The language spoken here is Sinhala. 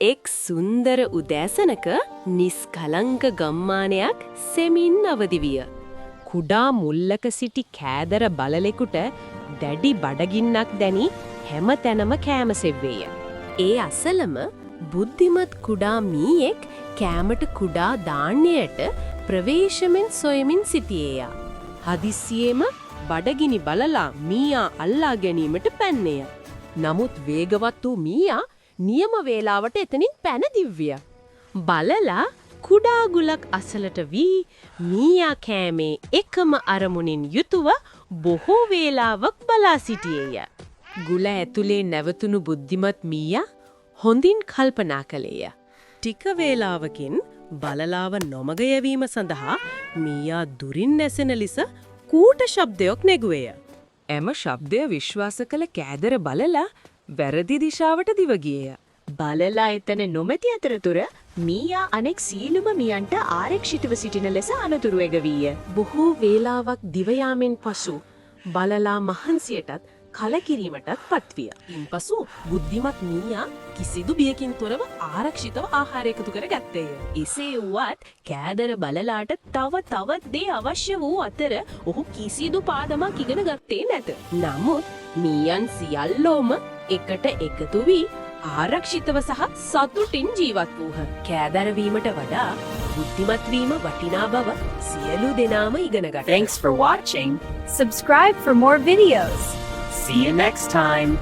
එක් සුන්දර උදෑසනක නිස්කලංක ගම්මානයක් සෙමින් අවදි විය. කුඩා මුල්ලක සිටි කෑදර බලලෙකුට දැඩි බඩගින්නක් දැනි හැම තැනම කෑම සෙව්වේය. ඒ අසලම බුද්ධිමත් කුඩා මීයෙක් කෑමට කුඩා ධාන්‍යයට ප්‍රවේශමෙන් සොයමින් සිටියේය. හදිස්සියේම බඩගිනි බලලා මීයා අල්ලා ගැනීමට පැන්නේය. නමුත් වේගවත් වූ මීයා නියම වේලාවට එතනින් පැන දිව්විය. බලලා කුඩා ගුලක් අසලට වී මීයා කෑමේ එකම අරමුණින් යුතුව බොහෝ වේලාවක් බලා සිටියේය. ගුල ඇතුලේ නැවතුණු බුද්ධිමත් මීයා හොඳින් කල්පනා කළේය. ටික වේලාවකින් බලලාව නොමග යැවීම සඳහා මීයා දුරින් නැසෙන ලෙස කූට ශබ්දයක් නැගුවේය. එම ශබ්දය විශ්වාස කළ කෑදර බලලා වැරදි දිශාවට දිව ගියේය. බලලා එතන නොමැති අතරතුර මීයා අනෙක් සීලුම මියන්ට ආරක්ෂිතව සිටින ලෙස අනතුරු එගවීය. බොහෝ වේලාවක් දිව යාමෙන් පසු බලලා මහන්සියටත් කලකිරීමටත් පත්විය. ඉන්පසු බුද්ධිමත් මීයා කිසිදු බියකින් තොරව ආරක්ෂිතව ආහාර එකතු කර ගත්තේය. එසේ වුවත් කෑදර බලලාට තවත් දේ අවශ්‍ය වූ අතර ඔහු කිසිදු පාඩමක් ඉගෙන ගත්තේ නැත. නමුත් මීයන් සියල්ලෝම එකට එකතු වී ආරක්ෂිතව සහ සතුටින් ජීවත් වූහ. කෑදර වීමට වඩා බුද්ධිමත් වීම වටිනා බව සියලු දෙනාම ඉගෙන ගත්තා. Thanks for watching. Subscribe for more videos. See you next time.